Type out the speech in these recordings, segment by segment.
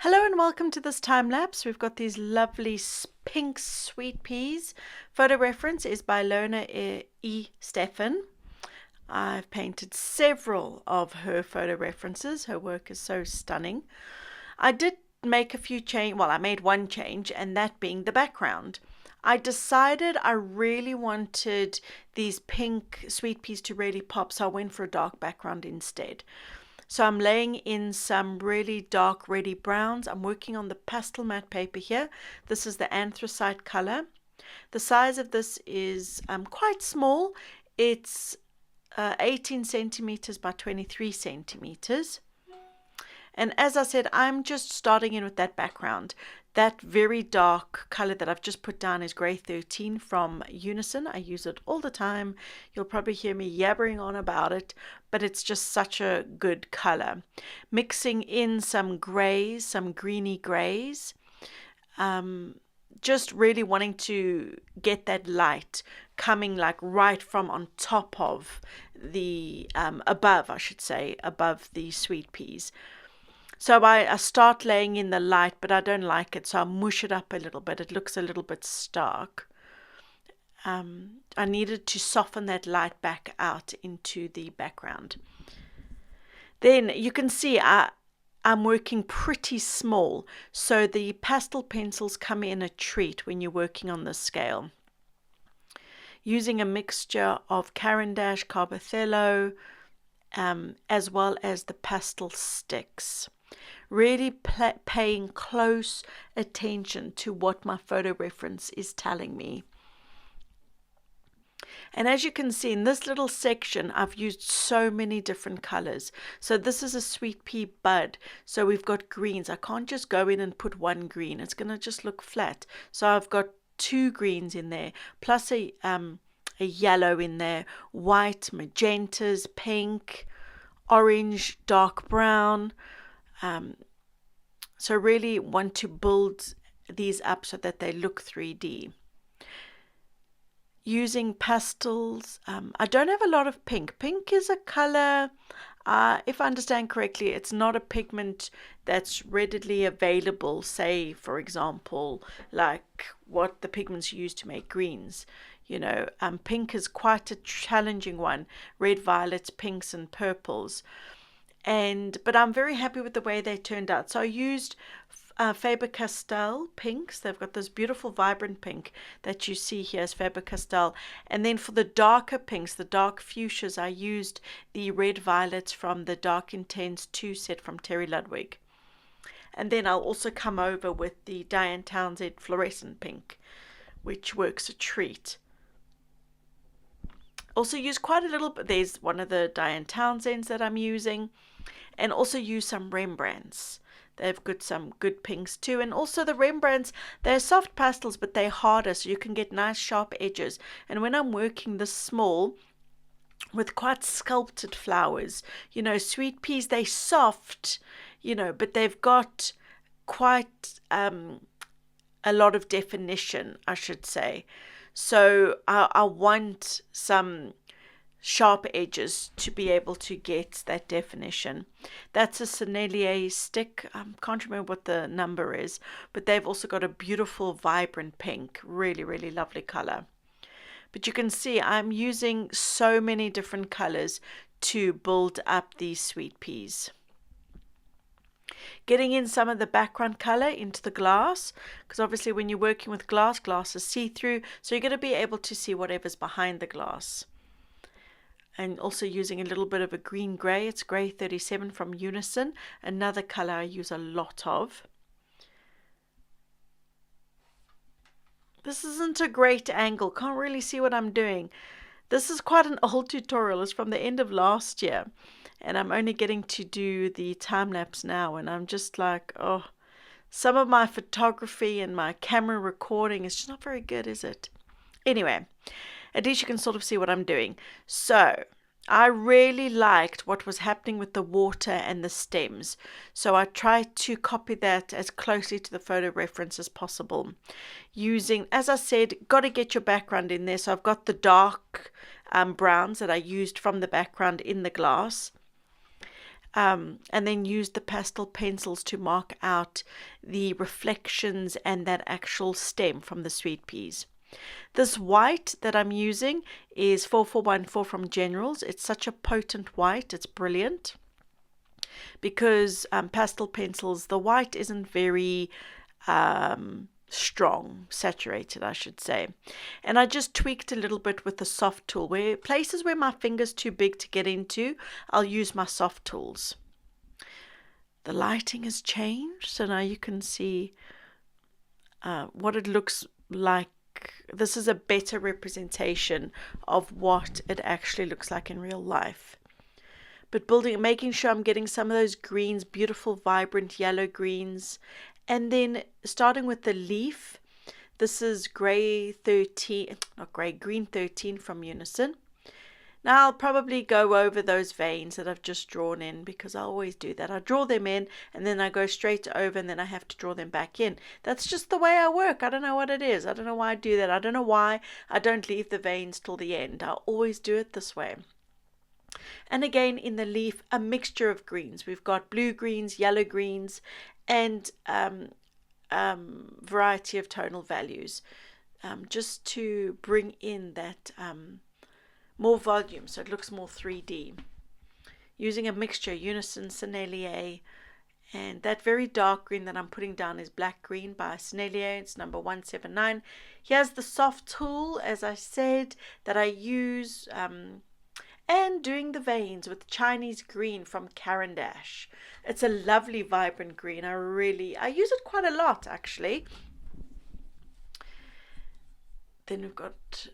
Hello and welcome to this time lapse. We've got these lovely pink sweet peas. Photo reference is by Lona E. Stefan. I've painted several of her photo references. Her work is so stunning. I did make a few I made one change, and that being the background. I decided I really wanted these pink sweet peas to really pop, so I went for a dark background instead. So I'm laying in some really dark reddy browns. I'm working on the pastel matte paper here. This is the anthracite color. The size of this is quite small. It's 18 centimeters by 23 centimeters. And as I said, I'm just starting in with that background. That very dark color that I've just put down is Grey 13 from Unison. I use it all the time. You'll probably hear me yabbering on about it, but it's just such a good color. Mixing in some grays, some greeny grays. Just really wanting to get that light coming like right from on top of the, above the sweet peas. So I start laying in the light, but I don't like it, so I mush it up a little bit. It looks a little bit stark. I needed to soften that light back out into the background. Then you can see I'm working pretty small, so the pastel pencils come in a treat when you're working on this scale. Using a mixture of Caran d'Ache, Carbothello, as well as the pastel sticks. Really paying close attention to what my photo reference is telling me. And as you can see in this little section, I've used so many different colors. So this is a sweet pea bud. So we've got greens. I can't just go in and put one green. It's going to just look flat. So I've got two greens in there, plus a yellow in there, white, magentas, pink, orange, dark brown. So really want to build these up so that they look 3D. Using pastels, I don't have a lot of pink. Pink is a color, if I understand correctly, it's not a pigment that's readily available, say, for example, like what the pigments use to make greens. Pink is quite a challenging one. Red, violets, pinks, and purples. But I'm very happy with the way they turned out. So I used Faber-Castell pinks. They've got this beautiful vibrant pink that you see here as Faber-Castell. And then for the darker pinks, the dark fuchsias, I used the red violets from the Dark Intense 2 set from Terry Ludwig. And then I'll also come over with the Diane Townsend fluorescent pink, which works a treat. Also use quite a little bit. There's one of the Diane Townsends that I'm using. And also use some Rembrandts. They've got some good pinks too. And also the Rembrandts, they're soft pastels, but they're harder, so you can get nice sharp edges. And when I'm working this small with quite sculpted flowers, sweet peas, they're soft, but they've got quite a lot of definition, I should say. So I want some sharp edges to be able to get that definition. That's a Sennelier stick. I can't remember what the number is, but they've also got a beautiful vibrant pink. Really, really lovely color. But you can see I'm using so many different colors to build up these sweet peas. Getting in some of the background color into the glass, because obviously when you're working with glass is see-through, so you're going to be able to see whatever's behind the glass. And also using a little bit of a green gray. It's Grey 37 from Unison, another color I use a lot of. This isn't a great angle, can't really see what I'm doing. This is quite an old tutorial. It's from the end of last year, and I'm only getting to do the time lapse now, and I'm just like, oh, some of my photography and my camera recording is just not very good, is it? Anyway, at least you can sort of see what I'm doing. So I really liked what was happening with the water and the stems. So I tried to copy that as closely to the photo reference as possible. Using, as I said, got to get your background in there. So I've got the dark browns that I used from the background in the glass. and then used the pastel pencils to mark out the reflections and that actual stem from the sweet peas. This white that I'm using is 4414 from Generals. It's such a potent white. It's brilliant because pastel pencils, the white isn't very strong, saturated, I should say. And I just tweaked a little bit with the soft tool. Where places where my finger's too big to get into, I'll use my soft tools. The lighting has changed, so now you can see what it looks like. This is a better representation of what it actually looks like in real life. But making sure I'm getting some of those greens, beautiful, vibrant yellow greens. And then starting with the leaf, this is green 13 from Unison. Now I'll probably go over those veins that I've just drawn in because I always do that. I draw them in and then I go straight over and then I have to draw them back in. That's just the way I work. I don't know what it is. I don't know why I do that. I don't know why I don't leave the veins till the end. I always do it this way. And again in the leaf, a mixture of greens. We've got blue greens, yellow greens, and variety of tonal values, just to bring in that more volume so it looks more 3D. Using a mixture, Unison, Sennelier, and that very dark green that I'm putting down is Black Green by Sennelier. It's number 179. Here's the soft tool, as I said, that I use, and doing the veins with Chinese green from Caran d'Ache. It's a lovely, vibrant green. I use it quite a lot, actually. Then we've got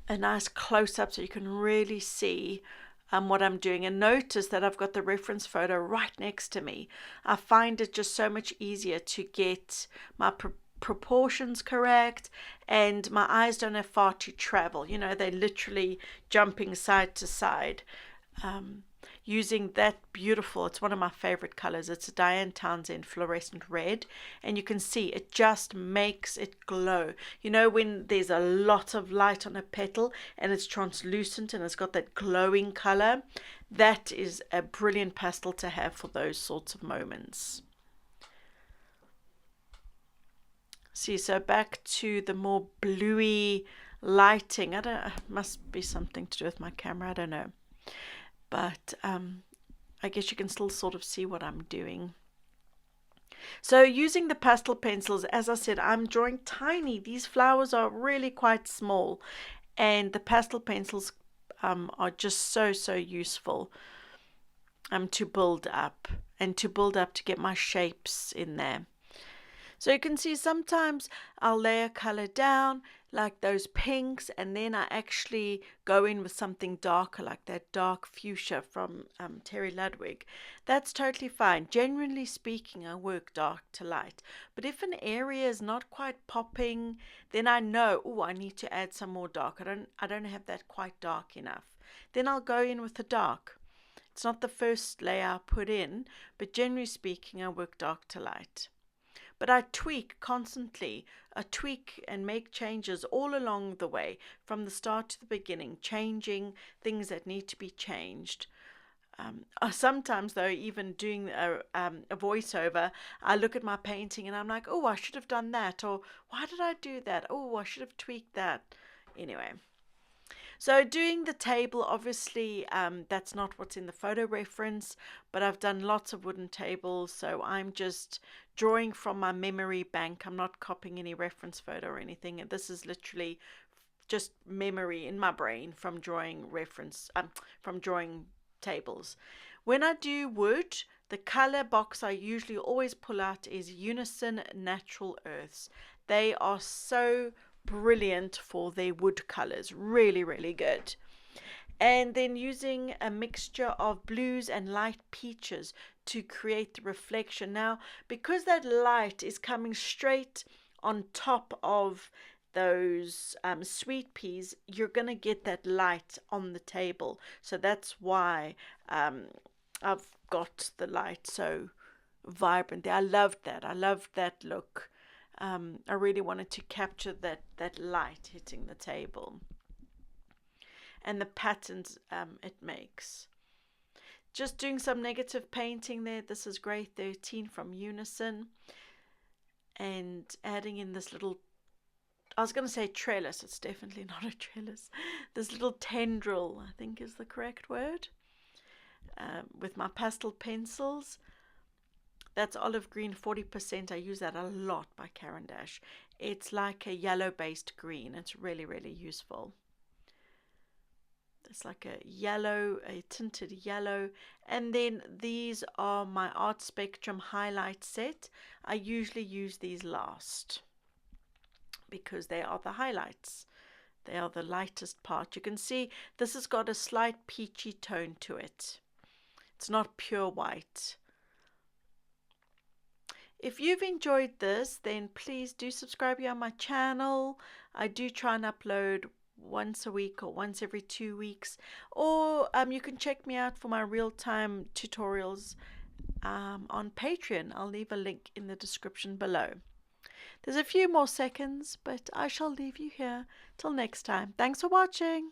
a nice close-up so you can really see what I'm doing, and notice that I've got the reference photo right next to me. I find it just so much easier to get my proportions correct, and my eyes don't have far to travel. You know, they're literally jumping side to side. Using that beautiful, it's one of my favorite colors. It's a Diane Townsend fluorescent red, and you can see it just makes it glow. You know, when there's a lot of light on a petal and it's translucent and it's got that glowing color, that is a brilliant pastel to have for those sorts of moments. See, so back to the more bluey lighting. Must be something to do with my camera, I don't know. But I guess you can still sort of see what I'm doing. So using the pastel pencils, as I said, I'm drawing tiny. These flowers are really quite small, and the pastel pencils are just so useful to build up to get my shapes in there. So you can see sometimes I'll lay a color down like those pinks, and then I actually go in with something darker like that dark fuchsia from Terry Ludwig. That's totally fine. Generally speaking, I work dark to light. But if an area is not quite popping, then I know, I need to add some more dark. I don't have that quite dark enough. Then I'll go in with the dark. It's not the first layer I put in, but generally speaking, I work dark to light. But I tweak constantly. I tweak and make changes all along the way, from the start to the beginning, changing things that need to be changed. Sometimes, though, even doing a voiceover, I look at my painting and I'm like, I should have done that, or why did I do that? I should have tweaked that. Anyway. So doing the table, obviously, that's not what's in the photo reference, but I've done lots of wooden tables, so I'm just drawing from my memory bank. I'm not copying any reference photo or anything. This is literally just memory in my brain from drawing tables. When I do wood, the color box I usually always pull out is Unison Natural Earths. They are so brilliant for their wood colors. Really good. And then using a mixture of blues and light peaches to create the reflection. Now, because that light is coming straight on top of those sweet peas, you're going to get that light on the table. So that's why I've got the light so vibrant there. I loved that look. I really wanted to capture that light hitting the table and the patterns it makes. Just doing some negative painting there. This is grey 13 from Unison. And adding in this little, I was going to say trellis, it's definitely not a trellis. This little tendril, I think is the correct word. With my pastel pencils. That's olive green 40%. I use that a lot by Caran d'Ache. It's like a yellow based green. It's really, really useful. It's like a yellow, a tinted yellow. And then these are my Art Spectrum highlight set. I usually use these last because they are the highlights. They are the lightest part. You can see this has got a slight peachy tone to it. It's not pure white. If you've enjoyed this, then please do subscribe here on my channel. I do try and upload once a week or once every 2 weeks. Or you can check me out for my real-time tutorials on Patreon. I'll leave a link in the description below. There's a few more seconds, but I shall leave you here till next time. Thanks for watching.